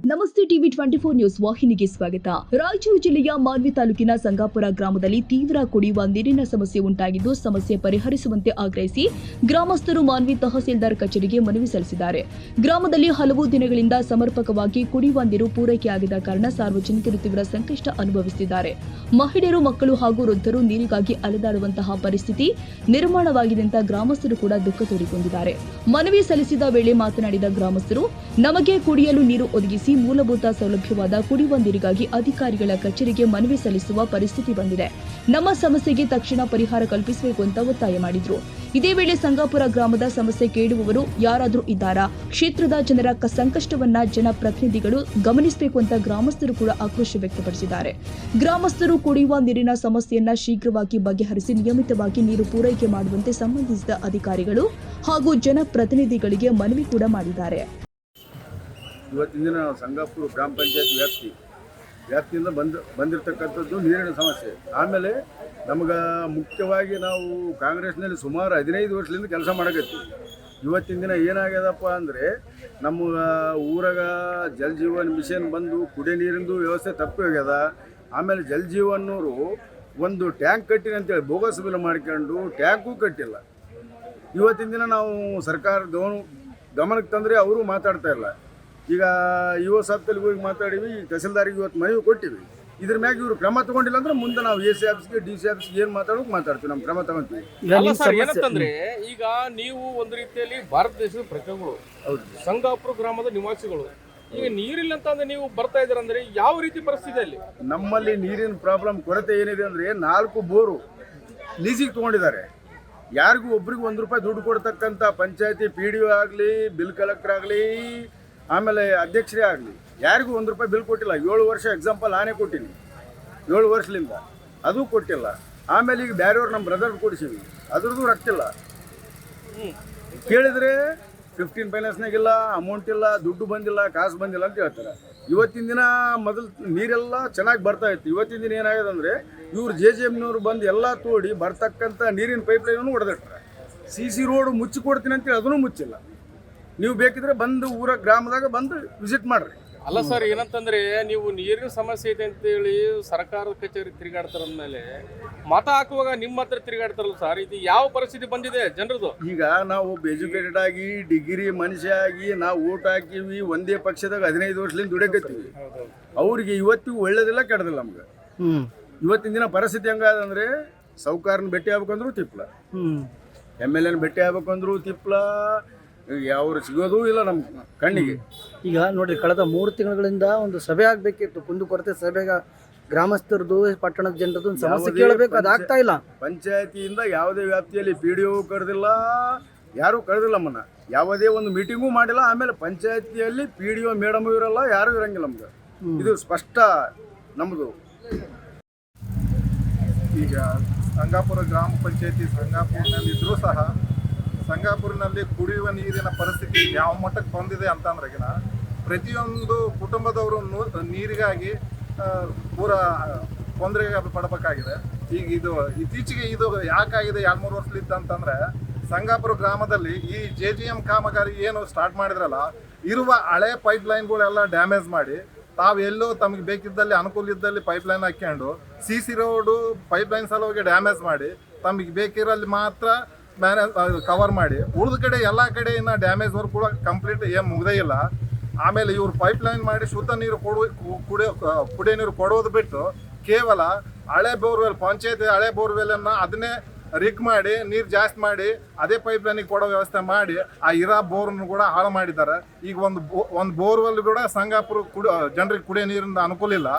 ನಮಸ್ತೆ TV 24 news ವಾಹಿನಿಗೆ ಸ್ವಾಗತ. ರಾಯಚೂರು ಜಿಲ್ಲೆಯ ಮಾನ್ವಿ ತಾಲೂಕಿನ ಸಂಗಾಪುರ ಗ್ರಾಮದಲ್ಲಿ ತೀವ್ರ ಕುಡಿಯುವ ನೀರಿನ ಸಮಸ್ಯೆ ಉಂಟಾಗಿದ್ದು, ಸಮಸ್ಯೆ ಪರಿಹರಿಸುವಂತೆ ಆಗ್ರಹಿಸಿ ಗ್ರಾಮಸ್ಥರು ಮಾನ್ವಿ ತಹಸೀಲ್ದಾರ್ ಕಚೇರಿಗೆ ಮನವಿ ಸಲ್ಲಿಸಿದ್ದಾರೆ. ಗ್ರಾಮದಲ್ಲಿ ಹಲವು ದಿನಗಳಿಂದ ಸಮರ್ಪಕವಾಗಿ ಕುಡಿಯುವ ನೀರು ಪೂರೈಕೆಯಾಗದ ಕಾರಣ ಸಾರ್ವಜನಿಕರು ತೀವ್ರ ಸಂಕಷ್ಟ ಅನುಭವಿಸುತ್ತಿದ್ದಾರೆ. ಮಹಿಳೆಯರು, ಮಕ್ಕಳು ಹಾಗೂ ವೃದ್ಧರು ನೀರಿಗಾಗಿ ಅಲೆದಾಡುವಂತಹ ಪರಿಸ್ಥಿತಿ ನಿರ್ಮಾಣವಾಗಿದೆ ಅಂತ ಗ್ರಾಮಸ್ಥರು ಕೂಡ ದುಃಖ ತೋಡಿಕೊಂಡಿದ್ದಾರೆ. ಮನವಿ ಸಲ್ಲಿಸಿದ ವೇಳೆ ಮಾತನಾಡಿದ ಗ್ರಾಮಸ್ಥರು, ನಮಗೆ ಕುಡಿಯಲು ನೀರು ಒದಗಿಸಿ ಮೂಲಭೂತ ಸೌಲಭ್ಯವಾದ ಕುಡಿಯುವ ನೀರಿಗಾಗಿ ಅಧಿಕಾರಿಗಳ ಕಚೇರಿಗೆ ಮನವಿ ಸಲ್ಲಿಸುವ ಪರಿಸ್ಥಿತಿ ಬಂದಿದೆ. ನಮ್ಮ ಸಮಸ್ಯೆಗೆ ತಕ್ಷಣ ಪರಿಹಾರ ಕಲ್ಪಿಸಬೇಕು ಅಂತ ಒತ್ತಾಯ ಮಾಡಿದ್ರು. ಇದೇ ವೇಳೆ ಸಂಗಾಪುರ ಗ್ರಾಮದ ಸಮಸ್ಯೆ ಕೇಳುವವರು ಯಾರಾದರೂ ಇದ್ದಾರಾ? ಕ್ಷೇತ್ರದ ಜನರ ಸಂಕಷ್ಟವನ್ನ ಜನಪ್ರತಿನಿಧಿಗಳು ಗಮನಿಸಬೇಕು ಅಂತ ಗ್ರಾಮಸ್ಥರು ಕೂಡ ಆಕ್ರೋಶ ವ್ಯಕ್ತಪಡಿಸಿದ್ದಾರೆ. ಗ್ರಾಮಸ್ಥರು ಕುಡಿಯುವ ನೀರಿನ ಸಮಸ್ಯೆಯನ್ನ ಶೀಘ್ರವಾಗಿ ಬಗೆಹರಿಸಿ ನಿಯಮಿತವಾಗಿ ನೀರು ಪೂರೈಕೆ ಮಾಡುವಂತೆ ಸಂಬಂಧಿಸಿದ ಅಧಿಕಾರಿಗಳು ಹಾಗೂ ಜನಪ್ರತಿನಿಧಿಗಳಿಗೆ ಮನವಿ ಕೂಡ ಮಾಡಿದ್ದಾರೆ. ಇವತ್ತಿನ ದಿನ ಸಂಗಾಪುರ ಗ್ರಾಮ ಪಂಚಾಯತ್ ವ್ಯಾಪ್ತಿಯಿಂದ ಬಂದಿರತಕ್ಕಂಥದ್ದು ನೀರಿನ ಸಮಸ್ಯೆ. ಆಮೇಲೆ ನಮಗೆ ಮುಖ್ಯವಾಗಿ ನಾವು ಕಾಂಗ್ರೆಸ್ನಲ್ಲಿ ಸುಮಾರು 15 ವರ್ಷದಿಂದ ಕೆಲಸ ಮಾಡಕತ್ತೀವಿ. ಇವತ್ತಿನ ದಿನ ಏನಾಗ್ಯದಪ್ಪ ಅಂದರೆ ನಮ್ಮ ಊರಾಗ ಜಲ್ ಜೀವನ್ ಮಿಷನ್ ಬಂದು ಕುಡಿಯೋ ನೀರಿಂದು ವ್ಯವಸ್ಥೆ ತಪ್ಪಿ ಹೋಗ್ಯದ. ಆಮೇಲೆ ಜಲ್ ಜೀವನ್ನವರು ಒಂದು ಟ್ಯಾಂಕ್ ಕಟ್ಟಿನ ಅಂತೇಳಿ ಬೋಗಸ್ ಬಿಲ್ ಮಾಡ್ಕೊಂಡು ಟ್ಯಾಂಕು ಕಟ್ಟಿಲ್ಲ. ಇವತ್ತಿನ ದಿನ ನಾವು ಸರ್ಕಾರದವನು ಗಮನಕ್ಕೆ ತಂದರೆ ಅವರು ಮಾತಾಡ್ತಾ ಇಲ್ಲ. ಈಗ ಯುವ ಸಭೆಯಲ್ಲಿ ಹೋಗಿ ಮಾತಾಡೀವಿ, ತಹಸೀಲ್ದಾರಿಗೆ ಇವತ್ತು ಮನವಿ ಕೊಟ್ಟಿವಿ. ಇದ್ರ ಮ್ಯಾಗ ಇವರು ಕ್ರಮ ತಗೊಂಡಿಲ್ಲ ಅಂದ್ರೆ ಮುಂದೆ ನಾವು ಎ ಸಿ ಆಫೀಸ್ಗೆ ಡಿ ಸಿ ಆಫೀಸ್ಗೆ ಏನು ಮಾತಾಡ್ತೀವಿ, ನಮ್ಮ ಕ್ರಮ ತಗೊಂತೀವಿ. ಏನಂತಂದ್ರೆ ಈಗ ನೀವು ಒಂದು ರೀತಿಯಲ್ಲಿ ಭಾರತ ದೇಶದ ಪ್ರಜೆಗಳು, ಸಂಗಾಪುರ ಗ್ರಾಮದ ನಿವಾಸಿಗಳು, ಈಗ ನೀರಿಲ್ಲ ಅಂತಂದ್ರೆ ನೀವು ಬರ್ತಾ ಇದ್ದೀರ ಅಂದ್ರೆ ಯಾವ ರೀತಿ ಪರಿಸ್ಥಿತಿ ಅಲ್ಲಿ? ನಮ್ಮಲ್ಲಿ ನೀರಿನ ಪ್ರಾಬ್ಲಮ್ ಕೊರತೆ ಏನಿದೆ ಅಂದರೆ 4 ಬೋರು ಲೀಸಿಗೆ ತೊಗೊಂಡಿದ್ದಾರೆ. ಯಾರಿಗೂ ಒಬ್ರಿಗೂ ₹1 ದುಡ್ಡು ಕೊಡ್ತಕ್ಕಂಥ ಪಂಚಾಯತಿ PDO ಆಗಲಿ, ಬಿಲ್ ಕಲೆಕ್ಟರ್ ಆಗಲಿ, ಆಮೇಲೆ ಅಧ್ಯಕ್ಷರೇ ಆಗಲಿ ಯಾರಿಗೂ ₹1 ಬಿಲ್ ಕೊಟ್ಟಿಲ್ಲ. 7 ವರ್ಷ ಎಕ್ಸಾಂಪಲ್ ನಾನೇ ಕೊಟ್ಟಿನಿ, 7 ವರ್ಷದಿಂದ ಅದು ಕೊಟ್ಟಿಲ್ಲ. ಆಮೇಲೆ ಈಗ ಬೇರೆಯವ್ರು ನಮ್ಮ ಬ್ರದರ್ ಕೊಡಿಸಿವಿ, ಅದ್ರದ್ದು ರೊಕ್ಕಿಲ್ಲ. ಕೇಳಿದರೆ 15 ಫೈನಾನ್ಸ್ನಾಗಿಲ್ಲ, ಅಮೌಂಟ್ ಇಲ್ಲ, ದುಡ್ಡು ಬಂದಿಲ್ಲ, ಕಾಸು ಬಂದಿಲ್ಲ ಅಂತ ಹೇಳ್ತಾರೆ. ಇವತ್ತಿನ ದಿನ ಮೊದಲು ನೀರೆಲ್ಲ ಚೆನ್ನಾಗಿ ಬರ್ತಾ ಇತ್ತು. ಇವತ್ತಿನ ದಿನ ಏನಾಗಿದೆ ಅಂದರೆ ಇವ್ರು JJMನವ್ರು ಬಂದು ಎಲ್ಲ ತೋಡಿ ಬರ್ತಕ್ಕಂಥ ನೀರಿನ ಪೈಪ್ಲೈನನ್ನು ಹೊಡೆದಿಟ್ರೆ. CC ರೋಡ್ ಮುಚ್ಚಿ ಕೊಡ್ತೀನಿ ಅಂತೇಳಿ ಅದನ್ನು ಮುಚ್ಚಿಲ್ಲ. ನೀವು ಬೇಕಿದ್ರೆ ಬಂದು ಊರ ಗ್ರಾಮದಾಗ ಬಂದು ವಿಸಿಟ್ ಮಾಡ್ರಿ. ಅಲ್ಲ ಸರ್, ಏನಂತಂದ್ರೆ ನೀವು ನೀರಿನ ಸಮಸ್ಯೆ ಐತೆ ಅಂತೇಳಿ ಸರ್ಕಾರದ ಕಚೇರಿ ತಿರುಗಾಡ್ತಾರಂದ್ಮೇಲೆ ಮತ ಹಾಕುವಾಗ ನಿಮ್ಮ ಹತ್ರ ತಿರುಗಾಡ್ತಾರಲ್ಲ ಸರ್, ಇದು ಯಾವ ಪರಿಸ್ಥಿತಿ ಬಂದಿದೆ ಜನರದು? ಈಗ ನಾವು ಎಜುಕೇಟೆಡ್ ಆಗಿ ಡಿಗ್ರಿ ಮನುಷ್ಯ ಆಗಿ ನಾವು ಓಟ್ ಹಾಕಿವಿ, ಒಂದೇ ಪಕ್ಷದಾಗ 15 ವರ್ಷದಿಂದ ದುಡಿಯಕತ್ತೀವಿ. ಅವ್ರಿಗೆ ಇವತ್ತಿಗೂ ಒಳ್ಳೇದಿಲ್ಲ, ಕೆಡದಿಲ್ಲ ನಮ್ಗೆ. ಇವತ್ತಿನ ದಿನ ಪರಿಸ್ಥಿತಿ ಹೆಂಗಾದಂದ್ರೆ ಸೌಕಾರನ ಭೇಟಿ ಆಗ್ಬೇಕಂದ್ರೂ ತಿಪ್ಲ, MLAನ ಭೇಟಿ ಆಗ್ಬೇಕಂದ್ರೂ ತಿಪ್ಲ, ಯಾವ್ರು ಸಿಗೋದು ಇಲ್ಲ ನಮ್ಮ ಕಣ್ಣಿಗೆ. ಈಗ ನೋಡ್ರಿ, ಕಳೆದ 3 ತಿಂಗಳಿಂದ ಒಂದು ಸಭೆ ಆಗಬೇಕಿತ್ತು, ಕುಂದುಕೊರತೆ ಸಭೆಗ ಗ್ರಾಮಸ್ಥರದು, ಪಟ್ಟಣದ ಜನರದು ಸಮಸ್ಯೆ ಕೇಳಬೇಕು, ಅದಾಗ್ತಾ ಇಲ್ಲ. ಪಂಚಾಯತಿಯಿಂದ ಯಾವುದೇ ವ್ಯಾಪ್ತಿಯಲ್ಲಿ PDO ಕರೆದಿಲ್ಲ, ಯಾರೂ ಕರೆದಿಲ್ಲ. ನಮ್ಮನ್ನ ಯಾವುದೇ ಒಂದು ಮೀಟಿಂಗೂ ಮಾಡಿಲ್ಲ. ಆಮೇಲೆ ಪಂಚಾಯತಿಯಲ್ಲಿ PDO ಮೇಡಮ್ ಇರಲ್ಲ, ಯಾರೂ ಇರಂಗಿಲ್ಲ. ನಮ್ಗೆ ಇದು ಸ್ಪಷ್ಟ ನಮ್ಮದು. ಈಗ ಸಂಗಾಪುರ ಗ್ರಾಮ ಪಂಚಾಯತಿ ಸಂಗಾಪುರನಲ್ಲಿದ್ದರೂ ಸಹ ಸಂಗಾಪುರಿನಲ್ಲಿ ಕುಡಿಯುವ ನೀರಿನ ಪರಿಸ್ಥಿತಿ ಯಾವ ಮಟ್ಟಕ್ಕೆ ಬಂದಿದೆ ಅಂತಂದ್ರೆಗಿನ ಪ್ರತಿಯೊಂದು ಕುಟುಂಬದವರು ನೀರಿಗಾಗಿ ಪೂರ ತೊಂದರೆಗೆ ಪಡಬೇಕಾಗಿದೆ. ಈಗ ಇದು ಇತ್ತೀಚೆಗೆ ಇದು ಯಾಕಾಗಿದೆ 2-3 ವರ್ಷಲಿದ್ದ ಅಂತಂದರೆ, ಸಂಗಾಪುರ ಗ್ರಾಮದಲ್ಲಿ ಈ JJM ಕಾಮಗಾರಿ ಏನು ಸ್ಟಾರ್ಟ್ ಮಾಡಿದ್ರಲ್ಲ, ಇರುವ ಹಳೆ ಪೈಪ್ಲೈನ್ಗಳೆಲ್ಲ ಡ್ಯಾಮೇಜ್ ಮಾಡಿ ತಾವೆಲ್ಲೋ ತಮಗೆ ಬೇಕಿದ್ದಲ್ಲಿ ಅನುಕೂಲ ಇದ್ದಲ್ಲಿ ಪೈಪ್ಲೈನ್ ಹಾಕ್ಕೊಂಡು CC ರೋಡು ಪೈಪ್ಲೈನ್ ಸಲುವಾಗಿ ಡ್ಯಾಮೇಜ್ ಮಾಡಿ ತಮಗೆ ಬೇಕಿರಲ್ಲಿ ಮಾತ್ರ ಕವರ್ ಮಾಡಿ, ಉಳಿದ ಕಡೆ ಎಲ್ಲ ಕಡೆ ಇನ್ನು ಡ್ಯಾಮೇಜ್ ವರ್ಕ್ ಕೂಡ ಕಂಪ್ಲೀಟ್ ಏನು ಮುಗ್ದೇ ಇಲ್ಲ. ಆಮೇಲೆ ಇವ್ರು ಪೈಪ್ಲೈನ್ ಮಾಡಿ ಶುದ್ಧ ನೀರು ಕುಡಿಯೋ ನೀರು ಕೊಡೋದು ಬಿಟ್ಟು ಕೇವಲ ಹಳೆ ಬೋರ್ವೆಲ್, ಪಂಚಾಯತ್ ಹಳೆ ಬೋರ್ವೆಲನ್ನು ಅದನ್ನೇ ರಿಗ್ ಮಾಡಿ ನೀರು ಜಾಸ್ತಿ ಮಾಡಿ ಅದೇ ಪೈಪ್ಲೈನಿಗೆ ಕೊಡೋ ವ್ಯವಸ್ಥೆ ಮಾಡಿ ಆ ಇರೋ ಬೋರ್ನ ಕೂಡ ಹಾಳು ಮಾಡಿದ್ದಾರೆ. ಈಗ ಒಂದು ಬೋರ್ವೆಲ್ ಕೂಡ ಸಂಗಾಪುರ ಜನರಿಗೆ ಕುಡಿಯೋ ನೀರಿಂದ ಅನುಕೂಲ ಇಲ್ಲ.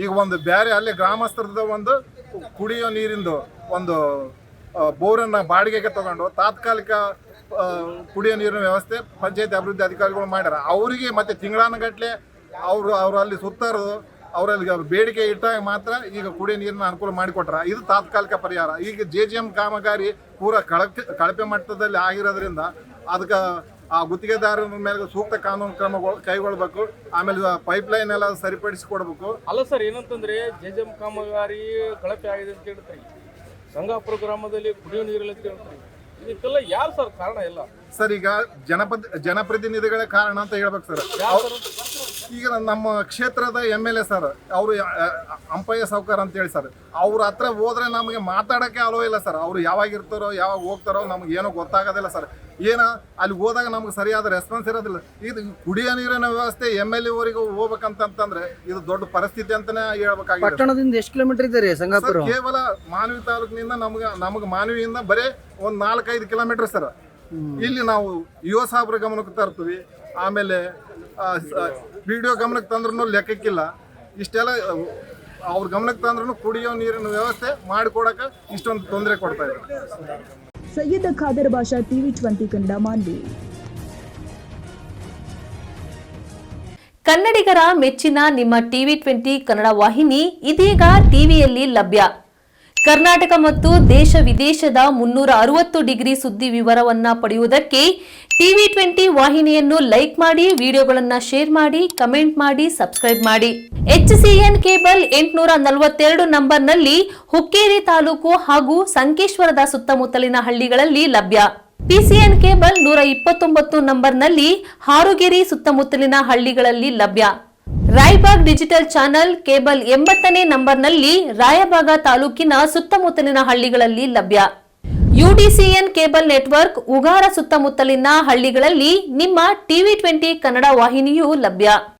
ಈಗ ಒಂದು ಬೇರೆ ಅಲ್ಲಿ ಗ್ರಾಮಸ್ಥರದ ಒಂದು ಕುಡಿಯೋ ನೀರಿಂದು ಒಂದು ಬೋರನ್ನು ಬಾಡಿಗೆಗೆ ತಗೊಂಡು ತಾತ್ಕಾಲಿಕ ಕುಡಿಯೋ ನೀರಿನ ವ್ಯವಸ್ಥೆ ಪಂಚಾಯತ್ ಅಭಿವೃದ್ಧಿ ಅಧಿಕಾರಿಗಳು ಮಾಡ್ಯಾರ. ಅವರಿಗೆ ಮತ್ತೆ ತಿಂಗಳಾನುಗಟ್ಟಲೆ ಅವರು ಅಲ್ಲಿ ಸುತ್ತರೋದು, ಅವರಲ್ಲಿ ಬೇಡಿಕೆ ಇಟ್ಟಾಗ ಮಾತ್ರ ಈಗ ಕುಡಿಯೋ ನೀರಿನ ಅನುಕೂಲ ಮಾಡಿಕೊಟ್ರ. ಇದು ತಾತ್ಕಾಲಿಕ ಪರಿಹಾರ. ಈಗ JJM ಕಾಮಗಾರಿ ಪೂರ ಕಳಪೆ ಮಟ್ಟದಲ್ಲಿ ಆಗಿರೋದ್ರಿಂದ ಅದಕ್ಕೆ ಆ ಗುತ್ತಿಗೆದಾರರ ಮೇಲೆ ಸೂಕ್ತ ಕಾನೂನು ಕ್ರಮಗಳು ಕೈಗೊಳ್ಬೇಕು. ಆಮೇಲೆ ಪೈಪ್ಲೈನ್ ಎಲ್ಲ ಸರಿಪಡಿಸಿ ಕೊಡಬೇಕು. ಅಲ್ಲ ಸರ್, ಏನಂತಂದ್ರೆ JJM ಕಾಮಗಾರಿ ಕಳಪೆ ಆಗಿದೆ ಅಂತ ಹೇಳ್ತಾರೆ. ಸಂಗಾಪುರ ಗ್ರಾಮದಲ್ಲಿ ಕುಡಿಯೋ ನೀರಿಲ್ಲ ಅಂತ ಹೇಳ್ತಾರೆ. ಇದಕ್ಕೆಲ್ಲ ಯಾರು ಸರ್ ಕಾರಣ? ಇಲ್ಲ ಸರ್, ಈಗ ಜನಪ್ರತಿನಿಧಿಗಳೇ ಕಾರಣ ಅಂತ ಹೇಳ್ಬೇಕು ಸರ್. ಈಗ ನಮ್ಮ ಕ್ಷೇತ್ರದ MLA ಸರ್, ಅವರು ಅಂಪಯ್ಯ ಸಾವ್ಕಾರ ಅಂತೇಳಿ ಸರ್, ಅವ್ರ ಹತ್ರ ಹೋದ್ರೆ ನಮಗೆ ಮಾತಾಡೋಕ್ಕೆ ಅಲೋ ಇಲ್ಲ ಸರ್. ಅವ್ರು ಯಾವಾಗ ಇರ್ತಾರೋ ಯಾವಾಗ ಹೋಗ್ತಾರೋ ನಮ್ಗೆ ಏನೋ ಗೊತ್ತಾಗೋದಿಲ್ಲ ಸರ್. ಅಲ್ಲಿ ಹೋದಾಗ ನಮ್ಗೆ ಸರಿಯಾದ ರೆಸ್ಪಾನ್ಸ್ ಇರೋದಿಲ್ಲ. ಇದು ಕುಡಿಯೋ ನೀರಿನ ವ್ಯವಸ್ಥೆ MLA ಅವರಿಗೆ ಹೋಗ್ಬೇಕಂತಂದ್ರೆ ಇದು ದೊಡ್ಡ ಪರಿಸ್ಥಿತಿ ಅಂತಾನೆ ಹೇಳ್ಬೇಕಾಗಿದೆ. ಪಟ್ಟಣದಿಂದ ಎಷ್ಟು ಕಿಲೋಮೀಟರ್ ಇದೆ ರೀ ಸಂಗಾಪುರ? ಕೇವಲ ಮಾನವಿ ತಾಲೂಕಿನಿಂದ ನಮಗೆ ಮಾನವಿಯಿಂದ ಬರೀ ಒಂದು 4-5 ಕಿಲೋಮೀಟರ್ ಸರ್. ಇಲ್ಲಿ ನಾವು ಯುವ ಸಾಬ್ರ ಗಮನಕ್ಕೆ ತರ್ತೀವಿ, ಆಮೇಲೆ ವಿಡಿಯೋ ಗಮನಕ್ಕೆ ತಂದ್ರೂ ಲೆಕ್ಕಕ್ಕಿಲ್ಲ. ಇಷ್ಟೆಲ್ಲ ಅವ್ರ ಗಮನಕ್ಕೆ ತಂದ್ರೂ ಕುಡಿಯೋ ನೀರಿನ ವ್ಯವಸ್ಥೆ ಮಾಡಿಕೊಡಕ್ಕೆ ಇಷ್ಟೊಂದು ತೊಂದರೆ ಕೊಡ್ತಾ ಇದ್ದಾರೆ. ಸೈಯದ್ ಖಾದರ್ ಬಾಷಾ, TV20 ಕನ್ನಡ, ಮಾನ್ವಿ. ಕನ್ನಡಿಗರ ಮೆಚ್ಚಿನ ನಿಮ್ಮ TV20 ಕನ್ನಡ ವಾಹಿನಿ ಇದೀಗ ಟಿವಿಯಲ್ಲಿ ಲಭ್ಯ. ಕರ್ನಾಟಕ ಮತ್ತು ದೇಶ ವಿದೇಶದ 360 ಡಿಗ್ರಿ ಸುದ್ದಿ ವಿವರವನ್ನ ಪಡೆಯುವುದಕ್ಕೆ TV20 ವಾಹಿನಿಯನ್ನು ಲೈಕ್ ಮಾಡಿ, ವಿಡಿಯೋಗಳನ್ನು ಶೇರ್ ಮಾಡಿ, ಕಮೆಂಟ್ ಮಾಡಿ, ಸಬ್ಸ್ಕ್ರೈಬ್ ಮಾಡಿ. HCN ಕೇಬಲ್ 842 ನಂಬರ್ನಲ್ಲಿ ಹುಕ್ಕೇರಿ ತಾಲೂಕು ಹಾಗೂ ಸಂಕೇಶ್ವರದ ಸುತ್ತಮುತ್ತಲಿನ ಹಳ್ಳಿಗಳಲ್ಲಿ ಲಭ್ಯ. PCN ಕೇಬಲ್ 129 ನಂಬರ್ನಲ್ಲಿ ಹಾರುಗೆರೆ ಸುತ್ತಮುತ್ತಲಿನ ಹಳ್ಳಿಗಳಲ್ಲಿ ಲಭ್ಯ. ರಾಯಬಾಗ್ ಡಿಜಿಟಲ್ ಚಾನೆಲ್ ಕೇಬಲ್ 80ನೇ ನಂಬರ್ನಲ್ಲಿ ರಾಯಬಾಗ ತಾಲೂಕಿನ ಸುತ್ತಮುತ್ತಲಿನ ಹಳ್ಳಿಗಳಲ್ಲಿ ಲಭ್ಯ. UDCN ಕೇಬಲ್ ನೆಟ್ವರ್ಕ್ ಉಗಾರ ಸುತ್ತಮುತ್ತಲಿನ ಹಳ್ಳಿಗಳಲ್ಲಿ ನಿಮ್ಮ TV20 ಕನ್ನಡ ವಾಹಿನಿಯೂ ಲಭ್ಯ.